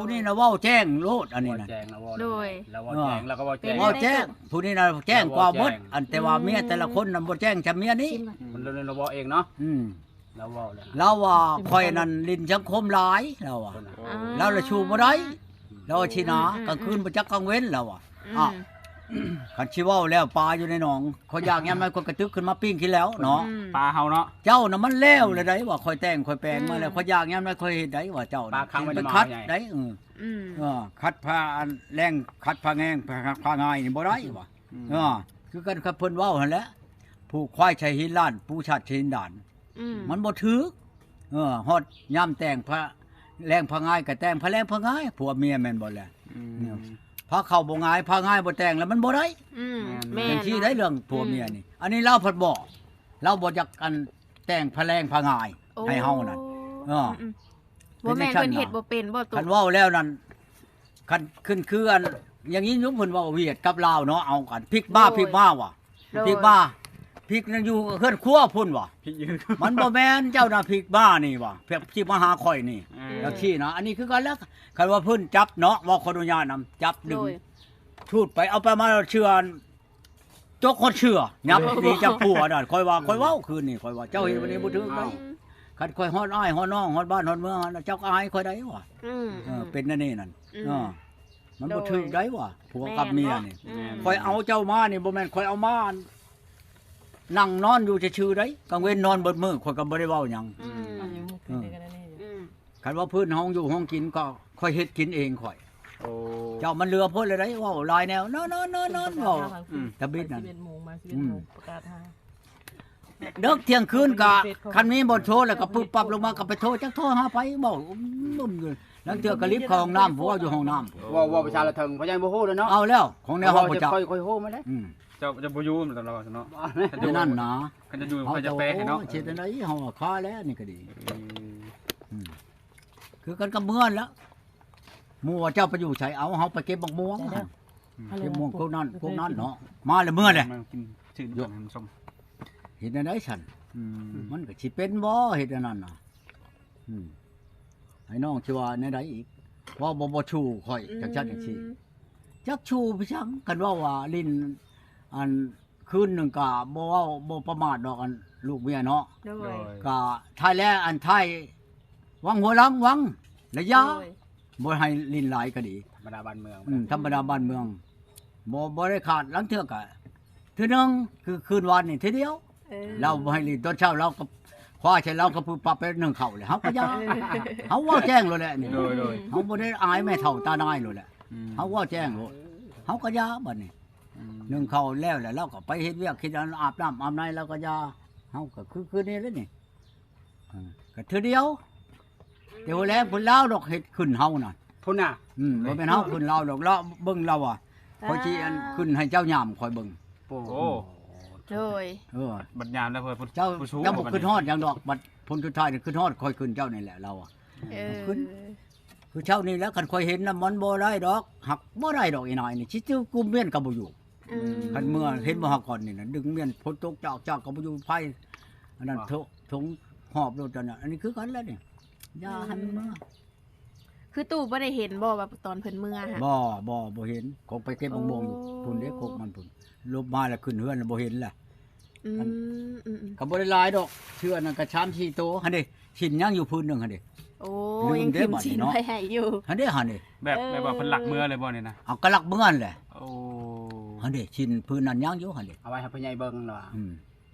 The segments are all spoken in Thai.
ผู้นี้น่ะเว้าแจ้งโลดอันนี้น่ะ แจ้งแล้วว่า โดย แล้วว่าแจ้งแล้วก็ว่าแจ้ง เว้าแจ้งผู้นี้น่ะแจ้งกว่าหมดอันแต่ว่าเมียแต่ละคนน่ะบ่แจ้งจำเมียนี้ มันเราว่าเองเนาะ อืม เราว่าเลย เราว่าข่อยนั่นลิ้นสังคมหลายเราว่าเราละชูบ่ได้เราชินากลางคืนบ่จักกลางเว้นเราว่าอ้าวคันสิเว้าแล้วปลาอยู่ในหนองเขาอยากยามใดคนกระตึกขึ้นมาปิ้งกินแล้วเนาะ ปลาเฮาเนาะ เจ้าน่ะมันแล้วเลยได้ว่าข่อยแต่งข่อยแปลงมาแล้วข่อยอยากยามใดข่อยเฮ็ดได้ว่าเจ้า ปลาคังไม่ได้ ไป มา คัด ใหญ่ ได้คัดผ้าอันแรงคัดผ้าแงงผ้าง่ายนี่บ่ได้ว่าคือกันกับเพิ่นเว้าหั่นแหละผู้ควายชัยหินล้านผู้ชาติชัยหินด่านมันบ่ถึกฮอดยามแต่งผ้าแรงผ้าง่ายก็แต่งผ้าแรงผ้าง่ายผัวเมียแม่นบ่แหละผ้าเข้าบ่ง่ายผ้าง่ายบ่แต่งแล้วมันบ่ได้ แม่ จังซี่ได้เรื่องผัวเมียนี่อันนี้เราเพิ่นบอกเราบ่จักกันแต่งผ้าแรงผ้าง่ายให้เฮานั่นบ่แม่นเพิ่นเฮ็ดบ่เป็นบ่ตุ คันเว้าแล้วนั่นคันขึ้นคืออันอย่างนี้ยุคเพิ่นเว้าเวียดกับลาวเนาะเอากันพริกบ้าพริกบ้าว่ะพริกบ้าพริกนั่นอยู่เฮือนครัวพุ่นว่ะ พี่ยืน มันบ่แม่นเจ้าน่ะพริกบ้านี่ว่ะเพิ่นสิมาหาข่อยนี่แล้วขี้นะอันนี้คือกันแล้วคันว่าเพิ่นจับเนาะว่าขออนุญาตนำจับดึงทูดไปเอาไปมาเชื่อจกคนเชื่อยับนี่จับผัวนั่นข่อยว่าข่อยเว้าคืนนี่ข่อยว่าเจ้าเฮ็ดวันนี้บ่ถึงไดคันข่อยฮอดอ้ายฮอดน้องฮอดบ้านฮอดเมืองเจ้าก็อายข่อยได้ว่ะเป็นนั่นนี่นั่นมันบ่ถึงได้ว่ะผัวกับเมียนี่ข่อยเอาเจ้ามานี่บ่แม่นข่อยเอามานั่งนอนอยู่ซื่อๆได้กลางเว้นนอนเบิดมื้อข่อยก็บ่ได้เว้าหยังคันว่าพื้นห้องอยู่ห้องกินก็ค่อยเฮ็ดกินเองข่อยเจ้ามันเรือพ้นเลยได้เว้าลายแนวนอนๆๆเว้าตะบิดนั่นประกาศหา เด็กเที่ยงคืนก็คันมีบ่โทรแล้วก็ปึ๊บปั๊บลงมาก็ไปโทรจักโทรหาไผเว้านุ่มอยู่แล้วเทื่อก็รีบเข้าห้องน้ำผัวอยู่ห้องน้ำ ว่าประชาละเทิงเพราะยังบ่ฮู้เลยเนาะ เอาแล้วของแนวเฮาบ่จัก ค่อยฮู้มาได้ เจ้าจะบ่อยู่มันตลอดเนาะ นั่นนะ คันจะอยู่เขาจะแปลให้เนาะ เฮ็ดจังได๋เฮาค้าแล้วนี่ก็ดีคือกันกับเมื่อนแล้วหมู่ว่าเจ้าไปอยู่ไสเอาเฮาไปเก็บบักม่วงเก็บม่วงพวกนั้นเนาะมาแล้วเมื่อเลย มันกินชื่นยกมันส้ม เฮ็ดจังได๋ฉันมันก็สิเป็นบ่เฮ็ดอันนั้นน่ะให้น้องสิว่าแนวใดอีกว่าบ่ชูข่อยจักจังซี่จักชูไปจังกันว่าลิ้นอันคืนหนึงก็บ่เว้าบ่ประมาทดอกอันลูกเมียเนาะ โดย ก็ท้ายแล้วอันท้ายวังหัวหลังวังระยะบ่ให้ลิ้นหลายก็ดี ธรรมดาบ้านเมือง ธรรมดาบ้านเมืองบ่ได้ขาดหลังเทื่อก็เทื่อนึงคือคืนวันนี่ทีเดียวเราบ่ให้ลิ้นตอนเช้าเราก็คว้าใช้เราก็ปรับไปนึ่งข้าวเลยเฮาก็ยาเฮาเว้าแจ้งเลยแหละนี่เฮาบ่ได้อายแม่เฒ่าตานายเลยแหละเฮาเว้าแจ้งโลดเฮาก็ยาบัดนี้นึ่งข้าวแล้วเราก็ไปเฮ็ดเวียกคิดอาบน้ำอาบในแล้วก็ยาเฮาก็คือนี่แหละนี่ก็เทื่อเดียวเดี๋ยวแล้วเพิ่นลาวดอกเฮ็ดขึ้นเฮาน่ะ พุ่นน่ะ บ่แม่นเฮาขึ้นลาวดอกเลาะเบิ่งเราอ่ะข่อยสิอันขึ้นให้เจ้ายามข่อยเบิ่ง โอ้ โอ้ โดย บัดยามแล้วเพิ่น เจ้าบ่ขึ้นฮอดหยังดอกบัดผลสุดท้ายนี่ขึ้นฮอดข่อยขึ้นเจ้านี่แหละเราอ่ะ ขึ้น คือเช้านี้แล้วคันข่อยเห็นน่ะมันบ่ได้ดอกหักบ่ได้ดอกอีน้อยนี่สิจื้อกุมเมียนก็บ่อยู่คันเมื่อเห็นบ่ฮักก่อนนี่น่ะดึงเมียนฝนตกจากก็บ่อยู่ไผอันนั้นถงหอบรถนั่นน่ะอันนี้คือกันแล้วนี่อย่าหันมา คือตู่บ่ได้เห็นบ่ว่าตอนเพิ่นเมื่อฮะ บ่เห็นคงไปเก็บบังบงอยู่พุ่นเด้คกมันพุ่นลบมาแล้วขึ้นเฮือนแล้วบ่เห็นแหละก็บ่ได้หลายดอกเชื่อนั่นก็3-4โตหั่นเด้ชิ้นยังอยู่พื้นนึงหั่นเด้ โอ้ ลื ยั ม ง เด้ ทิม บัดนี้ ชิ้น เนาะ ไว้ให้อยู่ หั่นเด้หั่นเด้ แบบว่าเพิ่นหลักเมือเลยบ่นี่นะ เอากะลักเมือนแหละ โอ้ หั่นเด้ชิ้นพื้นนั้นยังอยู่หั่นเด้ เอาไว้ให้พ่อใหญ่เบิ่งเนาะ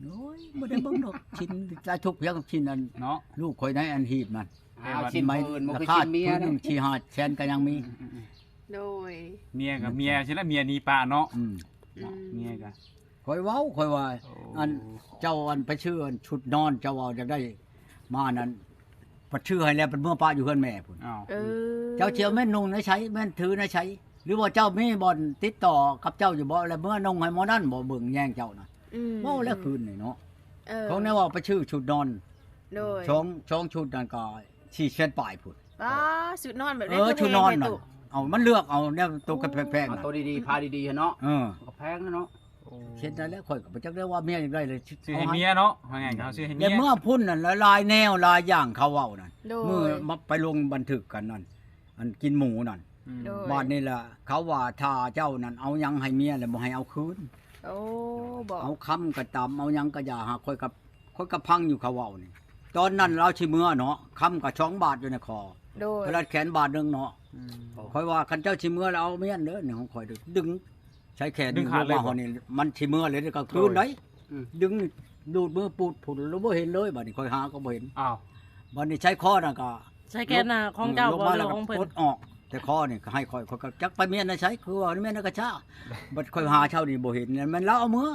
โอ้ยบ่ได้เบิ่งดอกชิ้นจะทุกเพียงชิ้นนั้น เนาะ ลูกข่อยในอันหีบนั่น เอาชิ้นอื่นบ่ รา คือ คา ชิ้นเมีย พื้นหนึ นะ งที่5แสนก็ยังมี โดย เมียกับเมียใช่แล้วเมียหนีป่าเนาะ อืม เมียก็ ข่อยเว้าข่อยว่าอันเจ้าอันไปชื่ออันชุดนอนเจ้าเอาอยากได้มานั้นปัดชื่อให้แล้วเป็นเมื่อป้าอยู่เฮือนแม่พุ่น อ้าว เจ้าเชียวแม่นนุ่งนะใช้แม่นถือนะใช้หรือว่าเจ้ามีบ่อนติดต่อกับเจ้าอยู่บ่แล้วเมื่อนุ่งให้หมอนั่นบ่เบิ่งแย่งเจ้าน่ะเว้าแล้วคืนนี่เนาะของแนวว่าไปชื่อชุดนอน โดย ช่องชุดนั่นก็4เส้นปลายพุ่น สุดนอนแบบ ชุดนอนน่ะเอามันเลือกเอาแนวตัวกันแพงๆ เอา น่ะ ตัวดีๆพาดีๆเนาะ เออ ก็แพงเนาะ เช่นนั้นแล้วข่อยก็บ่จักได้ว่าเมียจังได๋เลย ซื้อให้เมียเนาะว่าไงเขาซื้อให้เมี แต่ ย เมื่อพุ่นนั่นหลายแนวหลายอย่างเขาเว้านั่น โดย มือมาไปลงบันทึกกันนั่น อันกินหมูนั่น อืม โดย บ้านนี่ล่ะเขาว่าถ้าเจ้านั่นเอาหยังให้เมียแล้วบ่ให้เอาคืน โอ้บอก เอาค้ำกระตำเอาหยังกระยาหาค่อยกับพังอยู่เขาเว้านี่ตอนนั้นเราสิเมื่อเนาะค้ำกับ2 บาทอยู่ในคอ โดย กระดาษแขนบาทหนึงเนาะ อืม ค่อยว่าคันเจ้าสิเมื่อแล้วเอาเมียนเด้อนี่ของค่อยดึงใช้แขน ดึงขาดเลย ว่าเฮานี่มันสิเมื่อเลยก็คืนได้ดึงดูดมือปูดผุดแล้วบ่เห็นเลยบัดนี้ค่อยหาก็บ่เห็น อ้าว บัดนี้ใช้ข้อน่ะก็ ใช้แก๊สน่ะของเจ้า ลง บ่ มา หรื แล้ว อ ก็ ของเพิ่น ปลดออก แต่ข้อนี่ก็ให้ค่อยก็จักไปเมียนนะใช้คือว่าเมียนก็ช้าบัดค่อยหาเช้านี่บ่เห็นมันแล้วเอามือ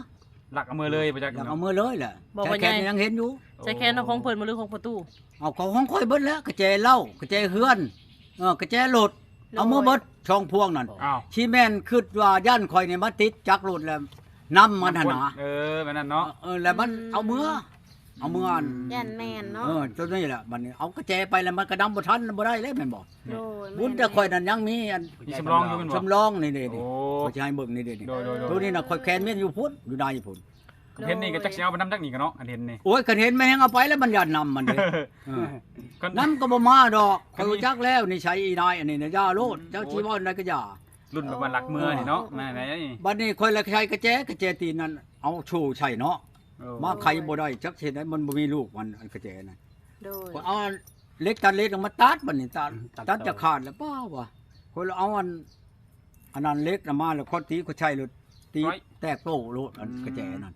หลักเอามือเลยบ่จัก อยากเอามือเลยแหละ บอก ใช้ ว่า แขน ไง ยังเห็นอยู่ ใช้แก๊สน่ะของเพิ่นบ่หรือของประตู เอาของค่อยเบิดแล้วกระเจเหล้ากระเจเฮือนกระเจรถเอามือเบิดช่องพวงนั่น อ้าว ชีแม่นคิดว่าย่านข่อยนี่มาติดจักรถแล้วนำมันหั่นน่ะ แบบนั้นเนาะ แล้วมันเอามืออัน ยันแมนเนาะ จนนี่แหละบัดนี้เอากระเจไปแล้วมันกระดำบ่ทันบ่ได้เลยแม่นบ่ โดย บุญแต่ข่อยนั่นยังมีอัน มีสำรองอยู่เป็นบ่ สำรองนี่ๆ โอ้ ข่อยสิให้เบิ่งนี่ๆ โดย ตัวนี้น่ะข่อยแคนเมียนอยู่พุ่นอยู่ได้พุ่น เห็นนี่ก็จักสิเอาไปนำจักนี่กันเนาะอันเห็นนี่ โอ้ยคันเห็นแม่งเอาไปแล้วมันย่านนำมันเด้ ก็ นำก็บ่มาดอกข่อยรู้จักแล้วนี่ใช้อีนายอันนี้น่ะย่าโลดเจ้าชีว่าอันใดก็ย่า รุ่นแบบว่าหลักมือนี่เนาะมาไหน บัดนี้ข่อยละใช้กระแจตีนนั่นเอาโชว์ใช่เนาะมาใครบ่ได้จักเฮ็ดได้มันบ่มีลูกมันอันกระแจนั่น โดย ข่อยเอาเหล็กตัดเหล็กออกมาตัดบัดนี้ตัดจะขาดแล้วป้าวะข่อยละเอาอันนั้นเหล็กน่ะมาแล้วข่อยตีข่อยใช้รถตีแตกโต้โลดอันกระแจนั่น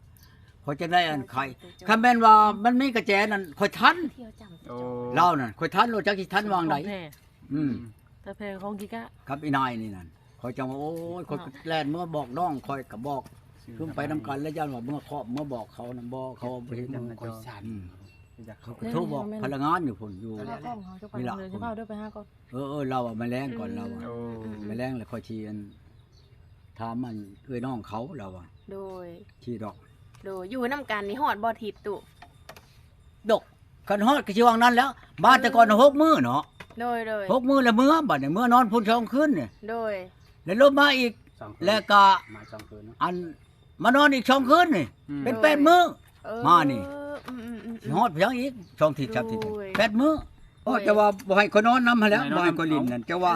ข่อยจะได้อันใครคันแม่นว่ามันมีกระแจนั่นข่อยทัน เที่ยวจำ โอ้ เล่านั่นข่อยทันโลดจักสิทันวางใด ของแท้ อืม แต่แพงของกิกะ ครับอีนายนี่นั่นข่อยจังว่าโอ้ยข่อยแล่นเมื่อบอกน้องข่อยก็บอกคือไปนํกันแล้วย่านว่าเมื่อเคาะเมื่อบอกเขานำบ่เขาบ่เห็น ข่อยสั่น เขาก็โทรบอกพลังงานอยู่พุ่นอยู่ เอากล้องเขาจะไป นี่ล่ะ เลยจะเฝ้าเด้อไปหาก่อน เราอะมาแรงก่อนเราอะ โอ้ มาแรงแล้วค่อยชี้อันถามมันเอ้ยน้องเขาเราอะ โดย ชี้ดอก โดยอยู่น้ำกันนี่ฮอดบ่ทิศตุ ดอกคันฮอดก็สิวางนั้นแล้วบ้านแต่ก่อนน่ะ6 มื้อเนาะ โดย 6 มื้อแล้วมื้อบัดนี้มื้อนอนพุ่นช่องคืนนี่ โดย แล้วลบมาอีก แล้วก็ มา2คืนเนาะ อันมานอนอีกช่องคืนนี่เป็น โดย 8 มื้อ เออ มานี่ อืม สิฮอดเพียงอีกช่องทิศครับทิศ โอ้ย 8 มื้อโอ้จะว่าบ่ให้คนนอนนำหั่นแหล้วบ่ให้คนลิ้นนั่นจะว่า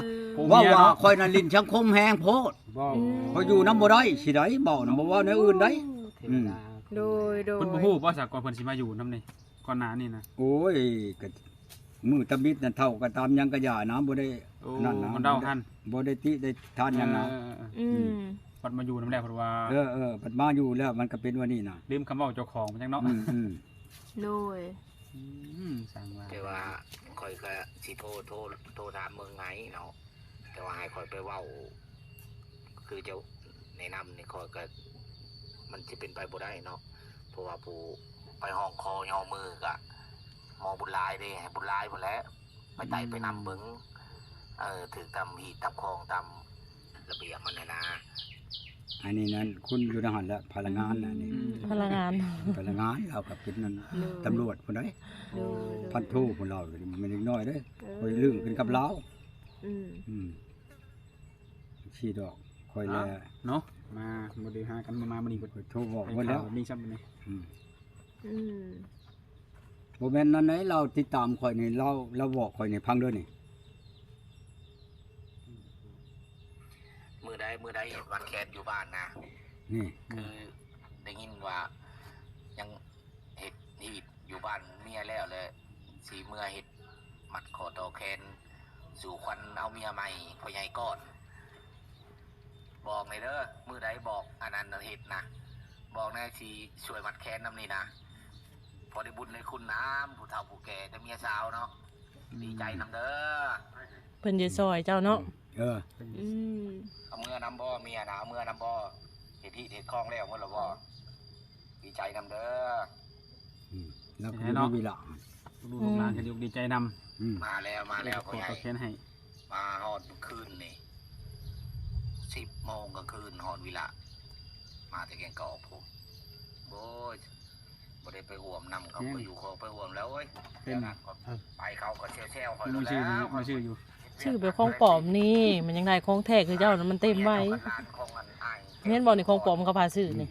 ว่าข่อยน่ะลิ้นชังคมแฮงโพด บ่ ข่อยอยู่นำบ่ได้สิได้เว้านำบ่เว้าในอื่นได้ เทวดา โดย เพิ่นบ่ฮู้บ่สากลเพิ่นสิมาอยู่นำนี่ก่อนหน้านี่นะ โอ้ยก็มือตะบิดนั่นเท่าก็ตามหยังกะยานะบ่ได้ โอ้ นั่นนะ มันเดาทัน บ่ได้ติได้ทานหยังนะ อืม ปัดมาอยู่นำแล้วเพิ่นว่า ปัดมาอยู่แล้วมันก็เป็นว่านี่นะ ลืมคำเว้าเจ้าของมันจังเนาะ โดย สั่งว่า แต่ว่าคอยก็สิโทรถามเมืองไงเนาะแต่ว่าให้คอยไปเว้าคือจะแนะนำนี่คอยก็มันจะเป็นไปบ่ได้เนาะเพราะว่าผู้ไปห้องคอยอมือกะหมอบุญหลายเด้ให้บุญหลายหมดแล้วไปไต่ไปนำเบิ่งถือตำหีดตำคองตำระเบียบมันน่ะนะ อันนี้นั้นคุณอยู่ทหารแล้วพลังงานน่ะนี่ พลังงาน พลังงานเราก็เป็นนั่น โดย ตำรวจพุ่นได้ โดย พันทูพุ่นเรามันเล็กน้อยเด้คอยลึงขึ้นกับเรา อืม ชี้ดอกคอยแล เนาะมาบ่ได้หากันมามื้อนี้ก็ โทรบอก ไป ว่า แล้ แล้ว ว นี่ซ้ำนี่ อืม บ่แม่นนั้นไหนเราติดตามข่อยนี่เราบอกข่อยนี่พังเด้อนี่ มือใดเห็นวันแคนอยู่บ้านนะ นี่ คือได้ยินว่ายังเห็ดนี่อยู่บ้านเมียแล้วเลยสีเมื่อเห็ดหมัดคอตอแคนสู่ควันเอาเมียใหม่พ่อใหญ่ก่อน บอกในอยเด้อมือใดบอกอันนั้นน่ะเห็ดนะบอกในสีช่วยหมัดแคนน้ำนี่นะพอได้บุญในคุณน้ำผู้เฒ่าผู้แก่แต่เมียสาวเนาะดีใจนำเด้อ เพิ่นจะซอยเจ้าเนาะ อืม เอาเมื่อนำบ่เมียนะเอาเมื่อนำบ่เห็ดที่เห็ดคลองแล้วเมื่อละบ่ดีใจนำเด้อ แล้วก็มีเวลา ลูกหลานก็ดีใจนำ มาแล้วพ่อใหญ่ ก็แค้นให้ มาหอดคืนนี่10 โมงกลางคืนหอดวิละมาแต่แกงกอกผมโอ้ยบ่ได้ไปห่วมนำเขาไปอยู่เขาไปห่วมแล้วเว้ยเดี๋ยวนั้นก็ไปเขาก็เซลคอย มี แล้ว ชื่ออยู่ ชื่อเป็นของปลอมนี่ มันยังได้ของแท้คือเจ้านั้นมันเต็มไว้ ของอันอ้าย แม่นบ่นี่ของปลอมเขาพาซื้อนี่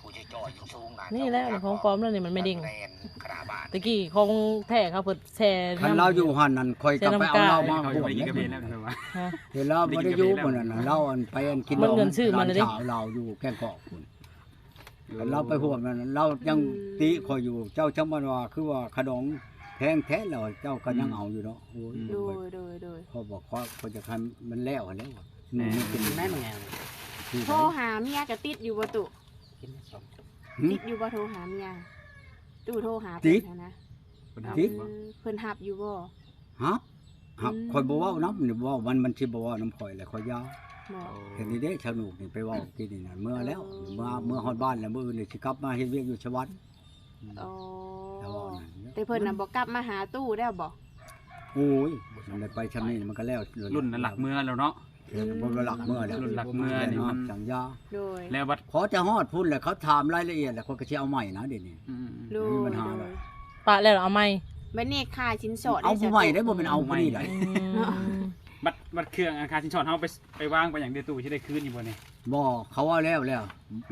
ผู้ ผู้ช่วยจ่อยอยู่สูงนะ นี่แหละของปลอมแล้วนี่มันไม่ดิ่ง แนขนาดบ้าน ตะกี้ของแท้เขาเพิ่นแช่ คันเราอยู่หั่นนั่นค่อยกลับไปเอาเรามา เขา บ จะ ว ไป ก กิน เ กระเบนแล้วเถอะวะ ฮะ เดี๋ยวเราบ่ได้อยู่มื้อนั้นน่ะเราอันไปอันกิน มันเงินซื้อมาเลยดิ ร้นเราอยู่แก้งเกาะพุ่นคันเราไปห่วงนั่นเรายังติคอยอยู่เจ้าจังว่าคือว่าขนมแพงแท้แล้วเจ้าก็ยังเอาอยู่เนาะโอ้ย โดย เขาบอกเขาจะทำมันแล้วแล้วนี่เป็น แม่นไง โทรหาเมียก็ติดอยู่บ่ตุ กินสอง ติดอยู่บ่โทรหาเมียตู่โทรหา ติด เพิ่นนะ คนทำ ติด เพิ่นรับอยู่บ่ ฮะครับคอยบอกว่าน้ำนี่บอกมันสิบอกว่าน้ำข่อยแหละข่อยยาว บ่ เห็นนี่เด้ชาวหนุกนี่ไปเว่าที่นี่น่ะเมื่อแล้วเมื่อฮอดบ้านแล้วมื้ออื่นนี่สิกลับมาเฮ็ดเวียกอยู่ชวัด โอ้ แต่ว่านั่น แต่เพิ่นน่ะบ่กลับมาหาตู่แล้วบ่ โอ้ยมันได้ไปชั้นนี้มันก็แล้ว รุ่นนั้นหลักเมือแล้วเนาะ บ่หลักเมื่อแล้ว รุ่นหลักเมื่อนี่มัน สัญญา โดย แล้วบัด ขอจะฮอดพุ่นแหละเขาถามรายละเอียดแล้วคนก็สิเอาใหม่นะเดี๋ยวนี้ อืม โดย มีปัญหา โด เหรอ ย ปะแล้วเหรอเอาไหม บัดนี้ค่าชิ้นสอด เอาผู้ใหม่ได้บ่เป็นเอาผู้นี้ได้ บัดเครื่องอาคารชิ้นช็อตเฮาไปวางไปอย่างเดือตู้ที่ได้คืนอยู่บ่นี่ บ่เขาว่าแล้ว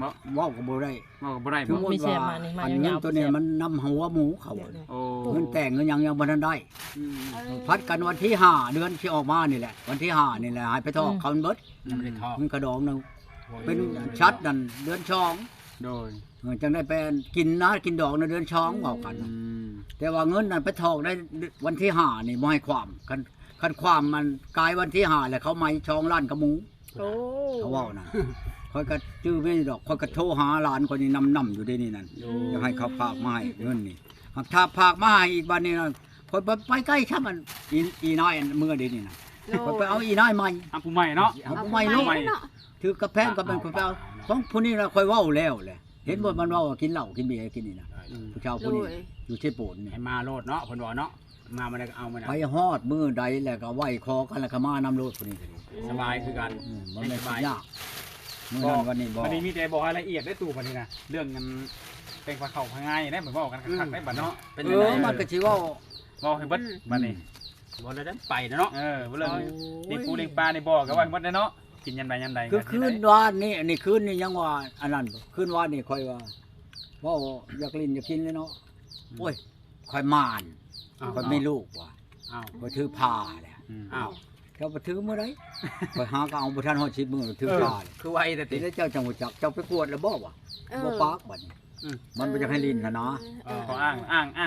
บ่ เว้าก็บ่ได้ ว่าก็บ่ได้ ถึ บ่ งว่าอันเงินตัวนี้มันนำหัวหมูเขา โอ้ เงินแต่งเงินยังบ่ทันได้ อืม พัดกันวันที่5เดือนที่ออกมานี่แหละวันที่5นี่แหละให้ไปทอกเขาเบิด ยังไม่ได้ทอก มันกระดองนึงเป็นชัดนั่นเดือนช่อง โดย จังได้ไปกินนะกินดอกในเดือนช่องเว้ากัน อืม แต่ว่าเงินนั่นไปทอกได้วันที่5นี่บ่ให้ความคันความมันกายวันที่5แล้วเขาไม่ช่องล้านกระหมู โอ้ เขาเว้านั่นค่อยก็จื้อไม่ดอกค่อยก็โทรหาหลานคนนี้นำอยู่ได้นี่นั่นอยากให้เขาฝากมาให้เงินนี่หากถ้าฝากมาให้อีกบัดนี้นั่นค่อยไปใกล้ช่ามันอีน้อยอันเมื่อเดี๋ยวนี้น่ะค่อยไปเอาอีน้อยใหม่ เอาผู้ใหม่เนาะ เอาผู้ใหม่ลูก เนาะ ถือกระแพงก็เป็นคนไปเอาของผู้นี้น่ะค่อยเว้าแล้วแหละเห็นบ่มันเว้าว่ากินเหล้ากินเบียร์กินนี่น่ะผู้ชาว โด ผู้นี้ ย อยู่ที่โปนนี่ ให้มาโลดเนาะเพิ่นบอกเนาะมาได้ก็เอามา ไปฮอดมื้อใดแล้วก็ไหว้คอกันแล้วก็มานำโลดผู้นี้ก็ดี สบายคือกัน บ่แม่นสิยากมื้อนั้นวันนี้บ่ วันนี้มีแต่บอกรายละเอียดได้ตู้บัดนี้นะเรื่องเงินเป็นปลาเข้าง่ายได้เหมือนบอกกันคักๆได้บัดเนาะ เป็น เอ ยังไง อมันก็สิเว้า บอกให้เบิดบัดนี้ บ่ได้ไปเนาะ เรื่องนี่ปูเลี้ยงปลาในบ่อก็ว่าให้เบิดได้เนาะกินยันใดยันใด คือคืนวานนี่อันนี้คืนนี่ยังว่าอันนั้นคืนวานนี่ค่อยว่าเว้าอยากลินอยากกินเลยเนาะโอ้ยค่อยมานค่อยมีลูกว่ะ อ้าว ค่อยถือผ้าแหละ อ้าว เจ้าไปถือมื้อใดค่อยหาก็เอาบ่ทันฮอด10มื้อถือผ้าเลย คือไวแต่ ที ติ นี้เจ้าจังหวัดจักเจ้าไปกวดแล้วบ่วะบ่ปากบัดนี้มันบ่จะให้ลินนะนะ ขออ้า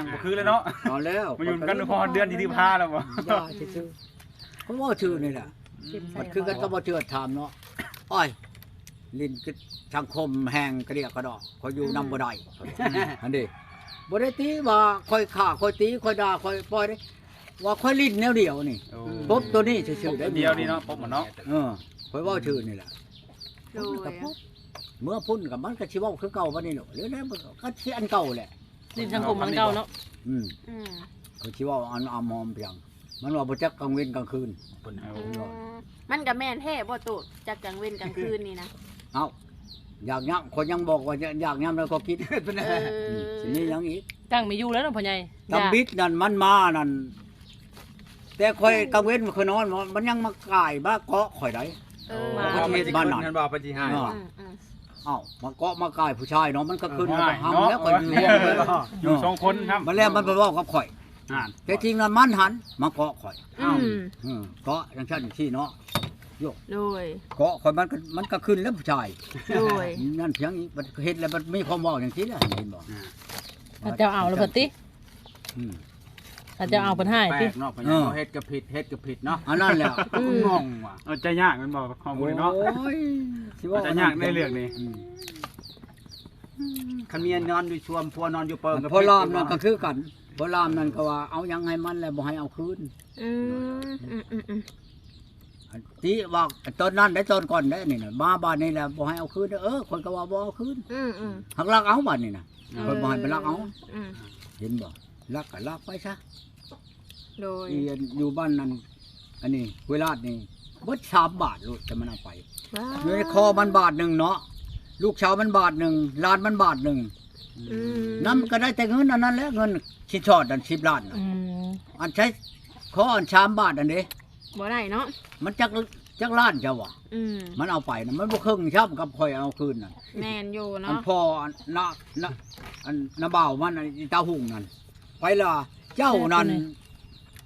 งบ่คือเลยเนาะ เอาแล้ว มาอยู่กันพอเดือนที่ถือผ้าแล้วบ่ ย่าซื่อๆเขาบ่ชื่อนี่แหละมันคือกันก็บ่เชื่อถามเนาะอ้อยลินคือสังคมแห่งกระเดียกกระดอกคอยอยู่นำบ่ได้อันนี้บ่ได้ตีว่าคอยฆ่าคอยตีคอยด่าคอยปล่อยได้ว่าคอยลิ้นแนวเดียวนี่ปบตัวนี้ซื่อๆได้ เดียวนี่เนาะปุ๊บเนาะ คอยเว้าชื่อนี่แหละ โดย กับพบเมื่อพุ่นกับมันก็สิเว้าคือเก่าบัดนี้เนาะหรือแล้วมันก็สิอันเก่าแหละ ดินสังคมมันเก่าเนาะ อืม อืม เขาชิว่าอันอามอมเพียงมันว่าบ่จักกลางเว้นกลางคืน มันก็แม่นแท้บ่ตุจักกลางเว้นกลางคืนนี่นะ เอ้าอยากยักคนยังบอกว่าอยากยามแล้วก็คิด เออ สิมีหยังอีก ตั้งไม่อยู่แล้วเนาะพ่อใหญ่ ตำบิดนั่นมันมานั่นแต่ค่อยกลางเว้นมันคือนอนมันยังมากายบ้าเกาะข่อยได้ เออ ประเทศบ้านนั่น ท่านบอกไปสิให้ เอ้ามาเกาะมากายผู้ชายเนาะมันก็คืนมันก็ห้ามแล้วก็อยู่ร่วมเลย อยู่สองคนครับ มันแล้วมันไปเว้ากับข่อย อ่า แต่จริงนั้นมันหันมาเกาะข่อย อืม เกาะจังซั่นจังซี่เนาะ โดย เกาะข่อยมันก็ขึ้นแล้วผู้ชาย โดย นั่นเพียงอีกมันเฮ็ดแล้วมันมีความเว้าอย่างที่แล้วเห็นบ่ ถ้าเจ้าเอาแล้วเพิ่นติ อืม ถ้าเจ้าเอาเพิ่นให้ แปล ติ กเนาะเพิ่นเฮ็ดก็ผิดเนาะ อันนั้นแหละ งงว่ะ เอาใจยากมันบอกข้อมูลเนาะ โอ้ยสิว่า แต่ยากในเรื่องนี้ คันเมียนอนอยู่ชวมพัวนอนอยู่เปิง พอลามนั่นก็คือกันพอลามนั่นก็ว่าเอายังให้มันแล้วบ่ให้เอาคืน อืม ที่ว่าตอนนั้นได้ตอนก่อนได้นี่น่ะมาบ้านนี่แหละบ่ให้เอาคืนคนก็ว่าบ่เอาคืนหักลักเอาบ้านนี่น่ะคนบ่ให้ไปลักเอาเห็นบ่ลักก็ลักไปซะ โดย อีอยู่บ้านนั้นอันนี้เวลานี่บ่3 บาทโลดแต่มันเอาไปอยู่ในคอมันบาทหนึงเนาะลูกชาวมันบาทหนึงหลานมันบาทหนึงนํก็ได้แต่เงินอันนั้นแหละเงินชิดชอดอัน10 ล้านน่ะ อืม อันใช้ขออัน3 บาทอันนี้ บ่ได้เนาะ มันจัก จักล้านเจ้าว่ะ อืม มันเอาไปนะมันบ่ครึ่งช้ำกับข่อยเอาคืนน่ะ แม่นอยู่ อัน เนาะ พออันน้าบ่าวมันอีตาหุ่งนั่นไปล่ะเจ้านั่น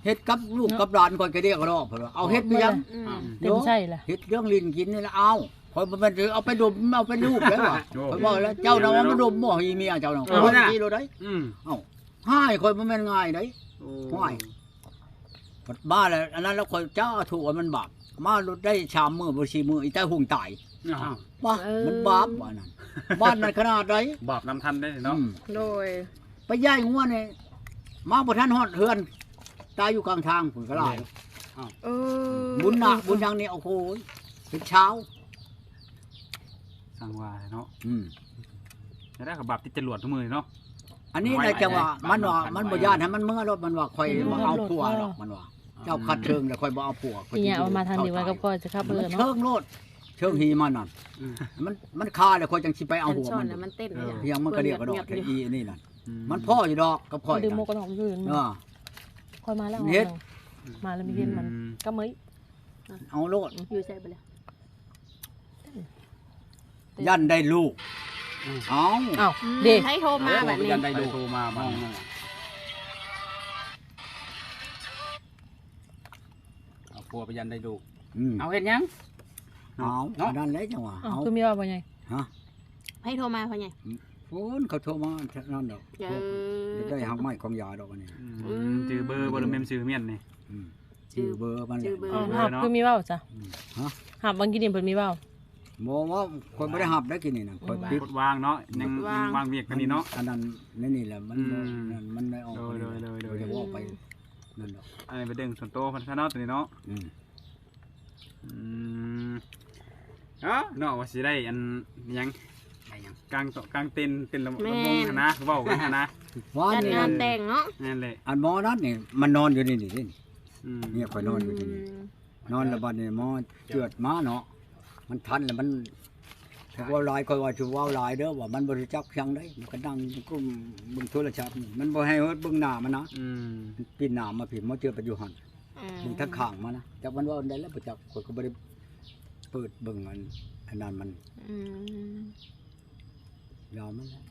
เฮ็ดกับลูกกับหลานข่อยก็เรียกรอบเพิ่นว่าเอาเฮ็ดไปยัง อืม เต็มใช่ล่ะ เฮ็ดเรื่องลิ้นกินนี่ละเอาข่อยบ่แม่นเอาไปดมเอาไปลูกแล้วว่ะข่อยบอกแล้วเจ้าน่ะว่ามาดมบ่อีเมียเจ้าน่ะเอาที่โลได้ อืม เอ้าให้ข่อยบ่แม่นง่ายเด้ ห่วย บ้าแล้วอันนั้นแล้วข่อยเจ้าถูกว่ามันบาปมาลดได้ชามมื้อบ่4มื้ออีตาหุ่งตาย อ้าว บ้ามันบาปว่านั่นบ้านนั้นขนาดใด บาปนำทันได้เนาะ โดย ไปย้ายงัวนี่มาบ่ทันฮอดเฮือนตายอยู่กลางทางพุ่นก็ลาย เออ บุญหนักบุญยังนี่โอ้โหเป็นเช้า สั่งว่าเนาะ อืม จะได้กับบาปติดจรวดทุกมือเนาะ อันนี้ในจังหวะมันว่ามันบ่ย่านให้มันเมื่อรถมันว่าข่อยบ่เอาผัวหรอกมันว่าเจ้าคัดเชิงแต่ข่อยบ่เอาผัว อีเนี่ยเอามาทำดีไว้กับก้อยจะครับ มัน เนาะ เชิงโลดเชิงหีมันนั่นมันคาแล้วข่อยจังสิไปเอา อัน หัว ช่อน มัน น่ะมันเต้นเลยอะ เพียงมันก็เรียกกระดอก เงียบๆ อีนี่นั่นมันพ่ออยู่ดอกกับข่อย ดื่มโม นั่น กันของอื่น เออ ค่อยมาแล้ว เฮ็ด มาแล้วมีเย็นมันก็มื้อ เอาโลด อยู่ใส่ไปเลย ยันได้ลูกเอา อ้าวเด็ก ให้โทรมาแบบนี้ ยันได้ ได้ ดู โทรมาบ้าง เอาผัวไปยันได้ดู อืม เอาเฮ็ดหยัง เอาอันนั้นแหละจังหวะ อ้าว เอา คือมีว่าบ่ไง ให้โทรมาเพราะไง โอ้นเขาโทรมานั่นดอก เออ ได้หักไม้ของยาดอกอันนี้ จือเบอร์บริเมมจือเมียนนี่ อืมชื่อเบอร์มันแหละ ชื่อเบอร์ อ้าวหับคือมีว่าจ้ะ ฮะ หับบางกินเพิ่นมีว่า โมว่าคนไม่ได้หับได้กินนี่นะคนปิด กดวางเนาะยังวางเวียกกันนี่เนาะ อันนั้นนี่แหละมัน อืม นั่นมันได้ออก โดย โดยจะว่าไปนั่นดอก อันนี้เป็นเรื่องส่วนตัวพันธะเนาะตัวนี้เนาะ อืม เนาะเนาะว่าสิได้อันยัง ได้หยัง กลางเต็นลำวงหนะเว้ากันหนะ ว่า จัด นี่ งานแต่งเนาะ นั่นแหละ อันหมอนั้นนี่มันนอนอยู่นี่นี่ อืม เนี่ยคอยนอนอยู่ที่นี่นอนแล้วบัดนี้หมอเจือดมาเนาะมันทันแล้วมันถ้าว่าลายคอยว่าจะว่าลายเด้อว่ามันบริจักเพียงได้มันก็นั่งกุ้มเบิ่งโทรศัพท์นี่มันบ่ให้เบิ่งหน้ามันนะ อืม มันปีนหน้ามาผิดหมอเจือดไปอยู่หั่น อืม มึงทั้งข้างมานะจากมันว่าได้แล้วประจักษ์คนก็บ่ได้เปิดเบิ่งอันนั้นมัน อืม ยาวมันแล้ว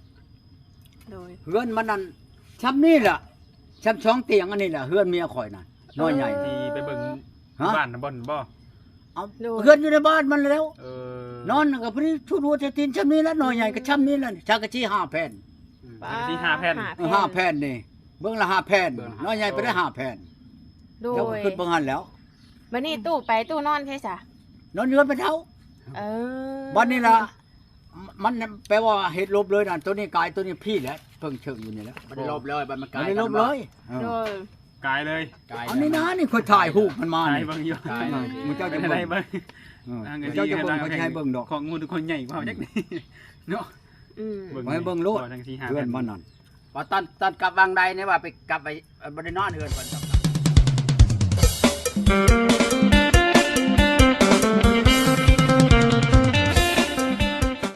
โดย เฮือนมันนั่นช้ำนี่ล่ะช้ำช่องเตียงอันนี้แหละเฮือนเมียข่อยน่ะน้อยใหญ่ ที่ไปเบิ่ง ฮะ บ้านน่ะบ่นบ่ เอาเฮือนอยู่ในบ้านมันแล้ว นอนก็พอดีทุรัวจะตีนช้ำนี้แล้วน้อยใหญ่ก็ช้ำนี้แล้วชากะจี้5แผ่น ที่5แผ่น 5แผ่นนี่เบิ่งละ5แผ่นน้อยใหญ่ไปได้5แผ่น โด แล้ว ย ขึ้นเบิ่งหันแล้ว วันนี้ตู้ไปตู้นอนใช่จ้ะ นอนอยู่ไปเท่า เออ วันนี้ล่ะมันแปลว่าเฮ็ดลบเลยนั่นตัวนี้กายตัวนี้พี่แหละเพิ่งเชิงอยู่นี่แหละ บ่ได้ลบเลยบัดมันกลา ไม่ ย ได้ลบเลย โดย กายเลย กาย อันนี้นะนี่คนถ่ายรูปมันมาก าย นี่ เบิ่งอยู่ กาย มึงเจ้าจะ เป็น เบิ่ ไรง เบิ่ง เจ้าจะเบิ่งเขาจะให้เบิ่งดอก ของงูทุกคนใหญ่กว่าจักนี่เนาะ อืม ให้เบิ่งโลด จังซี่5 เพื่ แผ่ อน น มันนั่น ว่าตอนกลับวางใดเนี่ยว่าไปกลับไปบ่ได้นอนเฮือนเพิ่น